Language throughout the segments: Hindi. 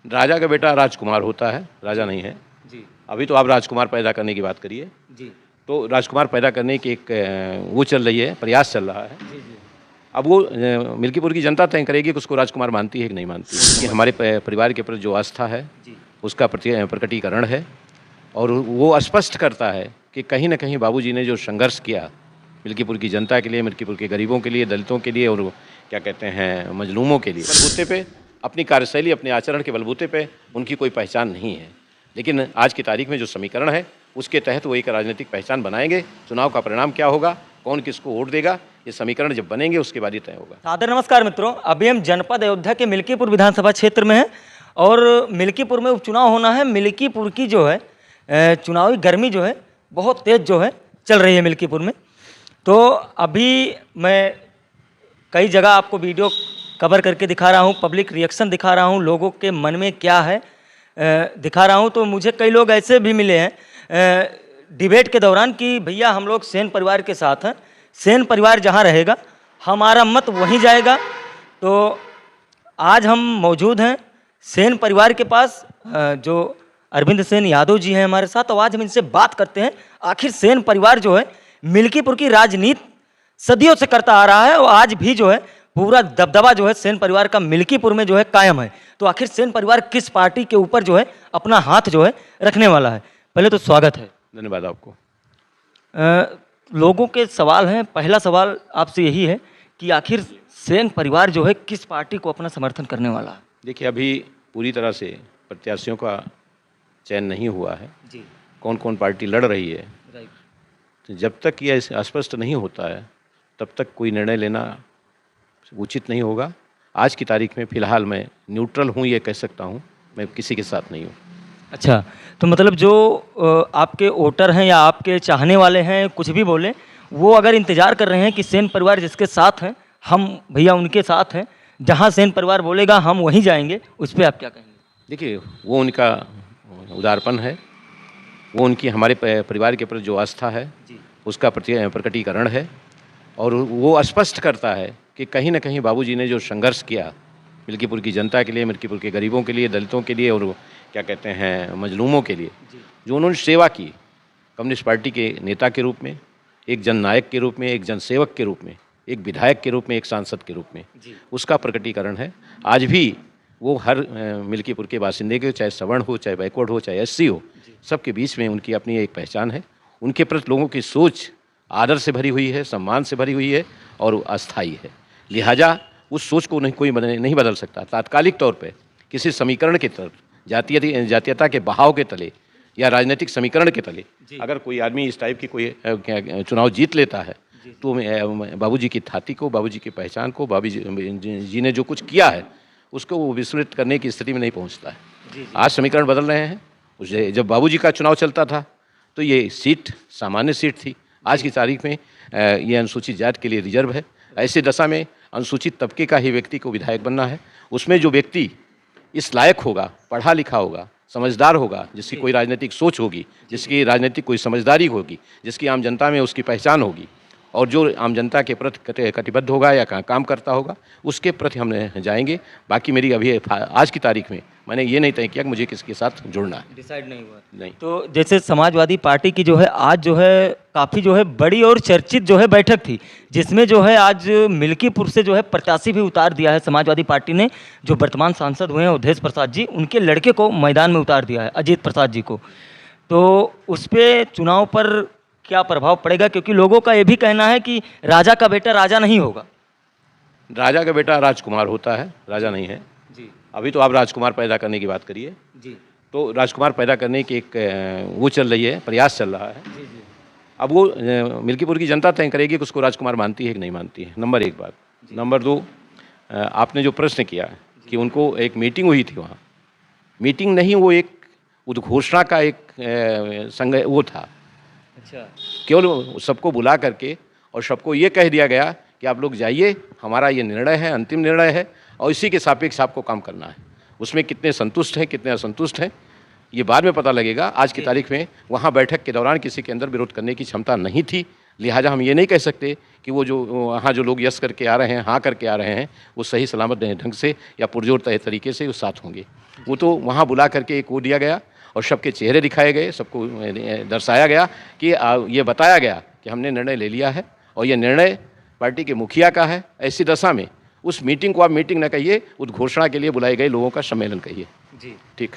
राजा का बेटा राजकुमार होता है, राजा नहीं है जी अभी। तो आप राजकुमार पैदा करने की बात करिए, जी तो राजकुमार पैदा करने की एक वो चल रही है, प्रयास चल रहा है। जी जी अब वो मिल्कीपुर की जनता तय करेगी कि उसको राजकुमार मानती है कि नहीं मानती है। कि हमारे परिवार के प्रति जो आस्था है जी उसका प्रकटीकरण है, और वो स्पष्ट करता है कि कहीं ना कहीं बाबूजी ने जो संघर्ष किया मिल्कीपुर की जनता के लिए, मिल्कीपुर के गरीबों के लिए, दलितों के लिए, और क्या कहते हैं मजलूमों के लिए, बलबूते पे अपनी कार्यशैली, अपने आचरण के बलबूते पे उनकी कोई पहचान नहीं है। लेकिन आज की तारीख में जो समीकरण है उसके तहत वो एक राजनीतिक पहचान बनाएंगे। चुनाव का परिणाम क्या होगा, कौन किसको वोट देगा, ये समीकरण जब बनेंगे उसके बाद ही तय होगा। सादर नमस्कार मित्रों, अभी हम जनपद अयोध्या के मिल्कीपुर विधानसभा क्षेत्र में हैं और मिल्कीपुर में उपचुनाव होना है। मिल्कीपुर की जो है चुनावी गर्मी जो है बहुत तेज जो है चल रही है मिल्कीपुर में। तो अभी मैं कई जगह आपको वीडियो कवर करके दिखा रहा हूँ, पब्लिक रिएक्शन दिखा रहा हूँ, लोगों के मन में क्या है दिखा रहा हूँ। तो मुझे कई लोग ऐसे भी मिले हैं डिबेट के दौरान कि भैया हम लोग सेन परिवार के साथ हैं, सेन परिवार जहाँ रहेगा हमारा मत वहीं जाएगा। तो आज हम मौजूद हैं सेन परिवार के पास, जो अरविंद सेन यादव जी हैं हमारे साथ। तो आज हम इनसे बात करते हैं आखिर सेन परिवार जो है मिल्कीपुर की राजनीति सदियों से करता आ रहा है और आज भी जो है पूरा दबदबा जो है सेन परिवार का मिल्कीपुर में जो है कायम है। तो आखिर सेन परिवार किस पार्टी के ऊपर जो है अपना हाथ जो है रखने वाला है। पहले तो स्वागत है। धन्यवाद आपको। लोगों के सवाल हैं, पहला सवाल आपसे यही है कि आखिर सेन परिवार जो है किस पार्टी को अपना समर्थन करने वाला है। देखिए, अभी पूरी तरह से प्रत्याशियों का चयन नहीं हुआ है, जी कौन कौन पार्टी लड़ रही है। राइट। तो जब तक ये स्पष्ट नहीं होता है तब तक कोई निर्णय लेना उचित नहीं होगा। आज की तारीख में फ़िलहाल मैं न्यूट्रल हूँ, ये कह सकता हूँ, मैं किसी के साथ नहीं हूँ। अच्छा, तो मतलब जो आपके वोटर हैं या आपके चाहने वाले हैं कुछ भी बोले, वो अगर इंतज़ार कर रहे हैं कि सेन परिवार जिसके साथ हैं हम भैया उनके साथ हैं, जहाँ सेन परिवार बोलेगा हम वहीं जाएंगे, उस पर आप क्या कहेंगे। देखिए, वो उनका उदारपन है, वो उनकी हमारे परिवार के प्रति जो आस्था है जी उसका प्रकटीकरण है, और वो स्पष्ट करता है कि कहीं ना कहीं बाबूजी ने जो संघर्ष किया मिल्कीपुर की जनता के लिए, मिल्कीपुर के गरीबों के लिए, दलितों के लिए, और क्या कहते हैं मजलूमों के लिए, जो उन्होंने सेवा की कम्युनिस्ट पार्टी के नेता के रूप में, एक जननायक के रूप में, एक जनसेवक के रूप में, एक विधायक के रूप में, एक सांसद के रूप में, उसका प्रकटीकरण है। आज भी वो हर मिल्कीपुर के बासिंदे के, चाहे सवर्ण हो, चाहे बैकवर्ड हो, चाहे एससी हो, सबके बीच में उनकी अपनी एक पहचान है। उनके प्रति लोगों की सोच आदर से भरी हुई है, सम्मान से भरी हुई है और अस्थायी है। लिहाजा उस सोच को कोई नहीं बदल सकता। तात्कालिक तौर पे किसी समीकरण के तरफ, जातीयता के बहाव के तले या राजनीतिक समीकरण के तले अगर कोई आदमी इस टाइप की कोई चुनाव जीत लेता है तो बाबूजी की थाती को, बाबूजी की पहचान को, बाबूजी जी ने जो कुछ किया है उसको वो विस्मृत करने की स्थिति में नहीं पहुंचता है। आज समीकरण बदल रहे हैं। जब बाबूजी का चुनाव चलता था तो ये सीट सामान्य सीट थी, आज की तारीख में ये अनुसूचित जाति के लिए रिजर्व है। ऐसे दशा में अनुसूचित तबके का ही व्यक्ति को विधायक बनना है। उसमें जो व्यक्ति इस लायक होगा, पढ़ा लिखा होगा, समझदार होगा, जिसकी कोई राजनीतिक सोच होगी, जिसकी राजनीतिक कोई समझदारी होगी, जिसकी आम जनता में उसकी पहचान होगी, और जो आम जनता के प्रति कटिबद्ध होगा या काम करता होगा, उसके प्रति हम जाएंगे। बाकी मेरी अभी आज की तारीख में मैंने ये नहीं तय किया कि मुझे किसके साथ जुड़ना है, डिसाइड नहीं हुआ। नहीं। तो जैसे समाजवादी पार्टी की जो है आज जो है काफ़ी जो है बड़ी और चर्चित जो है बैठक थी, जिसमें जो है आज मिल्कीपुर से जो है प्रत्याशी भी उतार दिया है समाजवादी पार्टी ने। जो वर्तमान सांसद हुए हैं अवधेश प्रसाद जी, उनके लड़के को मैदान में उतार दिया है, अजीत प्रसाद जी को। तो उस पर चुनाव पर क्या प्रभाव पड़ेगा, क्योंकि लोगों का ये भी कहना है कि राजा का बेटा राजा नहीं होगा। राजा का बेटा राजकुमार होता है, राजा नहीं है जी अभी। तो आप राजकुमार पैदा करने की बात करिए, जी तो राजकुमार पैदा करने की एक वो चल रही है, प्रयास चल रहा है। जी जी अब वो मिल्कीपुर की जनता तय करेगी कि उसको राजकुमार मानती है कि नहीं मानती है, नंबर एक बात। नंबर दो, आपने जो प्रश्न किया कि उनको एक मीटिंग हुई थी, वहाँ मीटिंग नहीं, वो एक उद्घोषणा का एक संग वो था। अच्छा, केवल सबको बुला करके और सबको ये कह दिया गया कि आप लोग जाइए, हमारा ये निर्णय है, अंतिम निर्णय है, और इसी के सापेक्ष आपको काम करना है। उसमें कितने संतुष्ट हैं, कितने असंतुष्ट हैं, ये बाद में पता लगेगा। आज की तारीख में वहाँ बैठक के दौरान किसी के अंदर विरोध करने की क्षमता नहीं थी। लिहाजा हम ये नहीं कह सकते कि वो जो वहाँ जो लोग यस करके आ रहे हैं, हाँ करके आ रहे हैं, वो सही सलामत ढंग से या पुरजोर तरीके से वो साथ होंगे। वो तो वहाँ बुला करके एक वो दिया गया और सबके चेहरे दिखाए गए, सबको दर्शाया गया कि ये बताया गया कि हमने निर्णय ले लिया है और ये निर्णय पार्टी के मुखिया का है। ऐसी दशा में उस मीटिंग को आप मीटिंग न कहिए, उद्घोषणा के लिए बुलाए गए लोगों का सम्मेलन कहिए। जी ठीक।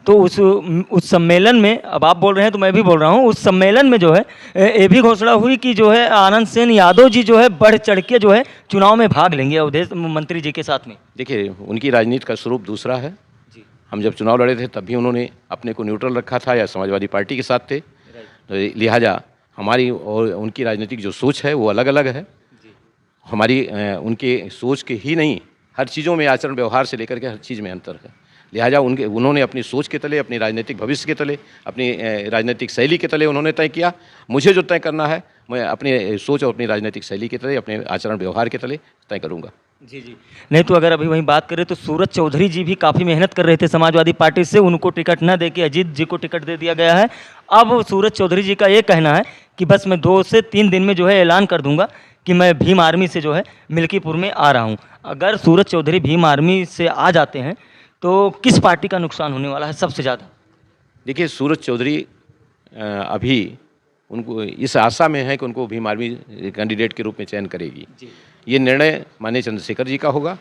तो उस सम्मेलन में, अब आप बोल रहे हैं तो मैं भी बोल रहा हूँ, उस सम्मेलन में जो है ये भी घोषणा हुई कि जो है आनंद सेन यादव जी जो है बढ़ चढ़ के जो है चुनाव में भाग लेंगे अवधेश मंत्री जी के साथ में। देखिए, उनकी राजनीति का स्वरूप दूसरा है। जी। हम जब चुनाव लड़े थे तब भी उन्होंने अपने को न्यूट्रल रखा था या समाजवादी पार्टी के साथ थे, तो लिहाजा हमारी और उनकी राजनीतिक जो सोच है वो अलग अलग है। हमारी उनके सोच के ही नहीं, हर चीज़ों में, आचरण व्यवहार से लेकर के हर चीज़ में अंतर है। लिहाजा उन्होंने अपनी सोच के तले, अपनी राजनीतिक भविष्य के तले, अपनी राजनीतिक शैली के तले उन्होंने तय किया। मुझे जो तय करना है मैं अपनी सोच और अपनी राजनीतिक शैली के तले, अपने आचरण व्यवहार के तले तय करूँगा। जी जी। नहीं तो अगर अभी वहीं बात करें तो सूरज चौधरी जी भी काफ़ी मेहनत कर रहे थे समाजवादी पार्टी से, उनको टिकट न दे के अजीत जी को टिकट दे दिया गया है। अब सूरज चौधरी जी का ये कहना है कि बस मैं 2 से 3 दिन में जो है ऐलान कर दूंगा कि मैं भीम आर्मी से जो है मिल्कीपुर में आ रहा हूँ। अगर सूरज चौधरी भीम आर्मी से आ जाते हैं तो किस पार्टी का नुकसान होने वाला है सबसे ज़्यादा? देखिए, सूरज चौधरी अभी उनको इस आशा में है कि उनको भीम आर्मी कैंडिडेट के रूप में चयन करेगी। ये निर्णय माननीय चंद्रशेखर जी का होगा।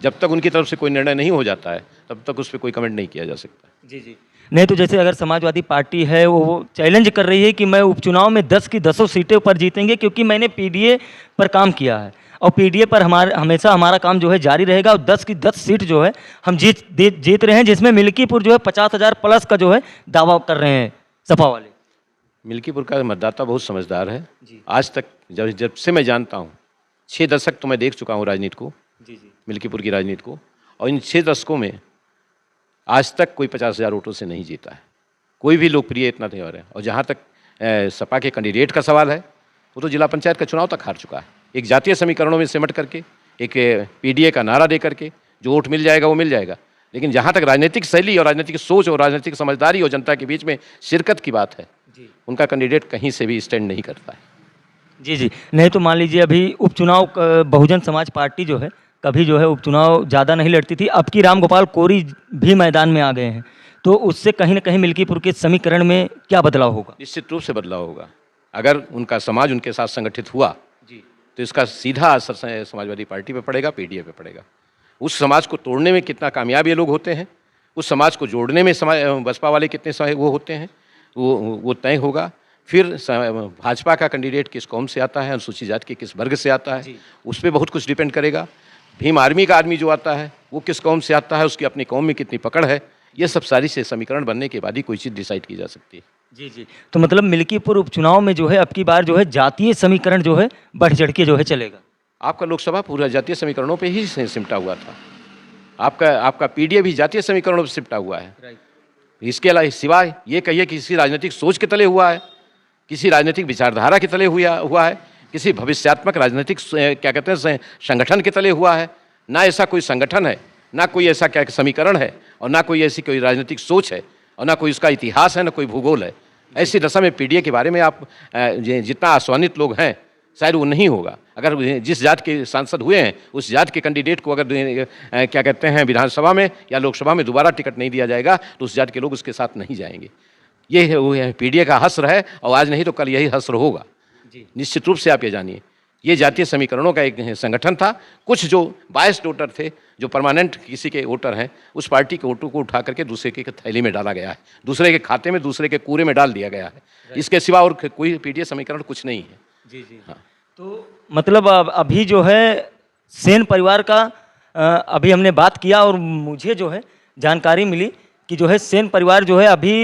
जब तक उनकी तरफ से कोई निर्णय नहीं हो जाता है तब तक उस पर कोई कमेंट नहीं किया जा सकता। जी जी। नहीं तो जैसे अगर समाजवादी पार्टी है वो चैलेंज कर रही है कि मैं उपचुनाव में 10 की 10 सीटें पर जीतेंगे क्योंकि मैंने पीडीए पर काम किया है और पीडीए पर हमेशा हमारा काम जो है जारी रहेगा और 10 की 10 सीट जो है हम जीत रहे हैं, जिसमें मिल्कीपुर जो है 50,000 प्लस का जो है दावा कर रहे हैं सपा वाले। मिल्कीपुर का मतदाता बहुत समझदार है। आज तक जब से मैं जानता हूँ, 6 दशक तो मैं देख चुका हूँ राजनीति को, मिल्कीपुर की राजनीति को, और इन 6 दशकों में आज तक कोई 50,000 वोटों से नहीं जीता है। कोई भी लोकप्रिय इतना त्यौहार है। और जहाँ तक सपा के कैंडिडेट का सवाल है, वो तो जिला पंचायत का चुनाव तक हार चुका है। एक जातीय समीकरणों में सिमट करके, एक पीडीए का नारा दे करके जो वोट मिल जाएगा वो मिल जाएगा। लेकिन जहाँ तक राजनीतिक शैली और राजनीतिक सोच और राजनीतिक समझदारी और जनता के बीच में शिरकत की बात है, उनका कैंडिडेट कहीं से भी स्टैंड नहीं करता है। जी जी। नहीं तो मान लीजिए अभी उपचुनाव बहुजन समाज पार्टी जो है कभी जो है उपचुनाव ज़्यादा नहीं लड़ती थी, अब की रामगोपाल कोरी भी मैदान में आ गए हैं, तो उससे कहीं ना कहीं मिल्कीपुर के समीकरण में क्या बदलाव होगा? निश्चित रूप से बदलाव होगा। अगर उनका समाज उनके साथ संगठित हुआ तो इसका सीधा असर समाजवादी पार्टी पे पड़ेगा, पीडीए पे पड़ेगा। उस समाज को तोड़ने में कितना कामयाब ये लोग होते हैं, उस समाज को जोड़ने में बसपा वाले कितने वो होते हैं, वो तय होगा। फिर भाजपा का कैंडिडेट किस कौम से आता है, अनुसूचित जाति के किस वर्ग से आता है, उस पर बहुत कुछ डिपेंड करेगा। भीम आर्मी का आदमी जो आता है वो किस कौम से आता है, उसकी अपनी कौम में कितनी पकड़ है, ये सब सारी से समीकरण बनने के बाद ही कोई चीज़ डिसाइड की जा सकती है। जी जी। तो मतलब मिल्कीपुर उपचुनाव में जो है अब की बार जो है जातीय समीकरण जो है बढ़ चढ़ के जो है चलेगा। आपका लोकसभा पूरा जातीय समीकरणों पे ही सिमटा हुआ था। आपका पीडीए भी जातीय समीकरणों पर सिमटा हुआ है। इसके अलावा सिवाय ये कहिए कि किसी राजनीतिक सोच के तले हुआ है, किसी राजनीतिक विचारधारा के तले हुआ है, किसी भविष्यात्मक राजनीतिक क्या कहते हैं संगठन के तले हुआ है। ना ऐसा कोई संगठन है, ना कोई ऐसा क्या समीकरण है, और ना कोई ऐसी कोई राजनीतिक सोच है, और ना कोई उसका इतिहास है, ना कोई भूगोल है। ऐसी दशा में पीडीए के बारे में आप जितना आश्वानित लोग हैं शायद वो नहीं होगा। अगर जिस जात के सांसद हुए हैं उस जात के कैंडिडेट को अगर क्या कहते हैं विधानसभा में या लोकसभा में दोबारा टिकट नहीं दिया जाएगा तो उस जात के लोग उसके साथ नहीं जाएंगे। ये वो पीडीए का हस्र है और आज नहीं तो कल यही हस्र होगा। निश्चित रूप से आप ये जानिए, ये जातीय समीकरणों का एक संगठन था। कुछ जो बायस्ड वोटर थे, जो परमानेंट किसी के वोटर हैं, उस पार्टी के वोटों को उठा करके दूसरे के थैली में डाला गया है, दूसरे के खाते में, दूसरे के कूड़े में डाल दिया गया है। इसके सिवा और कोई पीडीए समीकरण कुछ नहीं है। जी जी। हाँ। तो मतलब अभी जो है सेन परिवार का अभी हमने बात किया और मुझे जो है जानकारी मिली कि जो है सेन परिवार जो है अभी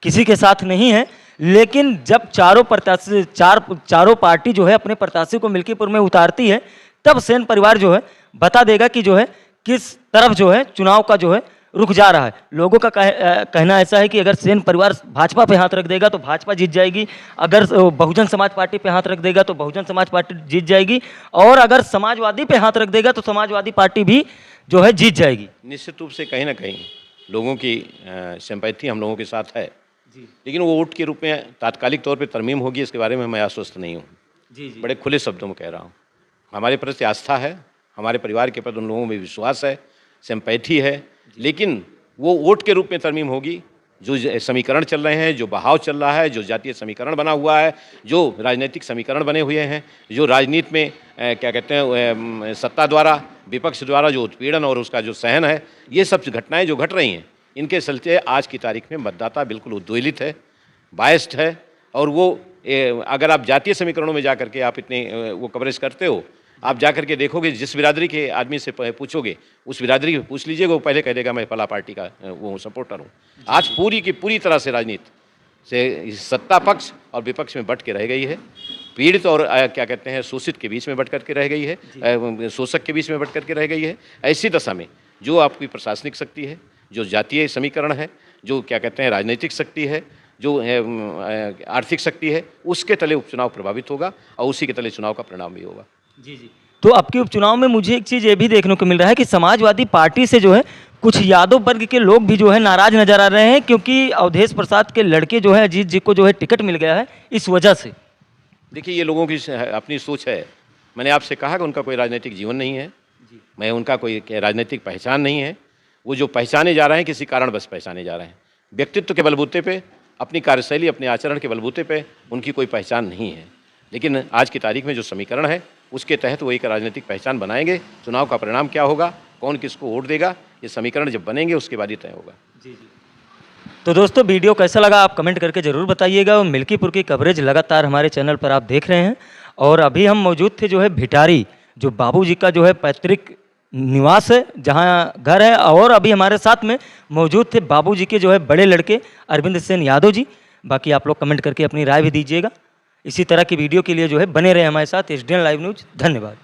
किसी के साथ नहीं है, लेकिन जब चारों पार्टी जो है अपने प्रत्याशी को मिल्कीपुर में उतारती है तब सेन परिवार जो है बता देगा कि जो है किस तरफ जो है चुनाव का जो है रुक जा रहा है। लोगों का कहना ऐसा है कि अगर सेन परिवार भाजपा पे हाथ रख देगा तो भाजपा जीत जाएगी, अगर बहुजन समाज पार्टी पे हाथ रख देगा तो बहुजन समाज पार्टी जीत जाएगी, और अगर समाजवादी पे हाथ रख देगा तो समाजवादी पार्टी भी जो है जीत जाएगी। निश्चित रूप से कहीं ना कहीं लोगों की सिंपैथी हम लोगों के साथ है। लेकिन वो वोट के रूप में तात्कालिक तौर पे तरमीम होगी, इसके बारे में मैं आश्वस्त नहीं हूँ। जी जी बड़े खुले शब्दों में कह रहा हूँ। हमारे प्रति आस्था है, हमारे परिवार के प्रति उन लोगों में विश्वास है, सिंपैथी है, लेकिन वो वोट के रूप में तरमीम होगी। जो समीकरण चल रहे हैं, जो बहाव चल रहा है, जो जातीय समीकरण बना हुआ है, जो राजनीतिक समीकरण बने हुए हैं, जो राजनीति में क्या कहते हैं सत्ता द्वारा, विपक्ष द्वारा जो उत्पीड़न और उसका जो सहन है, ये सब घटनाएं जो घट रही हैं, इनके चलते आज की तारीख में मतदाता बिल्कुल उद्वेलित है, बायस्ड है। और वो अगर आप जातीय समीकरणों में जा करके आप इतने वो कवरेज करते हो, आप जा करके देखोगे, जिस बिरादरी के आदमी से पूछोगे, उस बिरादरी को पूछ लीजिएगा, वो पहले कह देगा मैं फला पार्टी का वो सपोर्टर हूँ। आज पूरी की पूरी तरह से राजनीति से सत्ता पक्ष और विपक्ष में बट के रह गई है, पीड़ित और क्या कहते हैं शोषित के बीच में बट करके रह गई है, शोषक के बीच में बट करके रह गई है। ऐसी दशा में जो आपकी प्रशासनिक शक्ति है, जो जातीय समीकरण है, जो क्या कहते हैं राजनीतिक शक्ति है, जो आर्थिक शक्ति है, उसके तले उपचुनाव प्रभावित होगा और उसी के तले चुनाव का परिणाम भी होगा। जी जी। तो आपके उपचुनाव में मुझे एक चीज़ ये भी देखने को मिल रहा है कि समाजवादी पार्टी से जो है कुछ यादव वर्ग के लोग भी जो है नाराज नजर आ रहे हैं, क्योंकि अवधेश प्रसाद के लड़के जो है अजीत जी को जो है टिकट मिल गया है इस वजह से। देखिए, ये लोगों की अपनी सोच है। मैंने आपसे कहा कि उनका कोई राजनीतिक जीवन नहीं है, मैं उनका कोई राजनीतिक पहचान नहीं है। वो जो पहचाने जा रहे हैं किसी कारण बस पहचाने जा रहे हैं। व्यक्तित्व के बलबूते पे, अपनी कार्यशैली, अपने आचरण के बलबूते पे उनकी कोई पहचान नहीं है। लेकिन आज की तारीख में जो समीकरण है उसके तहत वो एक राजनीतिक पहचान बनाएंगे। चुनाव का परिणाम क्या होगा, कौन किसको वोट देगा, ये समीकरण जब बनेंगे उसके बाद ही तय होगा। जी जी। तो दोस्तों, वीडियो कैसा लगा आप कमेंट करके ज़रूर बताइएगा। और मिल्कीपुर की कवरेज लगातार हमारे चैनल पर आप देख रहे हैं। और अभी हम मौजूद थे जो है भिटारी, जो बाबूजी का जो है पैतृक निवास है, जहाँ घर है। और अभी हमारे साथ में मौजूद थे बाबूजी के जो है बड़े लड़के अरविंद सेन यादव जी। बाकी आप लोग कमेंट करके अपनी राय भी दीजिएगा। इसी तरह की वीडियो के लिए जो है बने रहे हमारे साथ एसडीएन लाइव न्यूज़। धन्यवाद।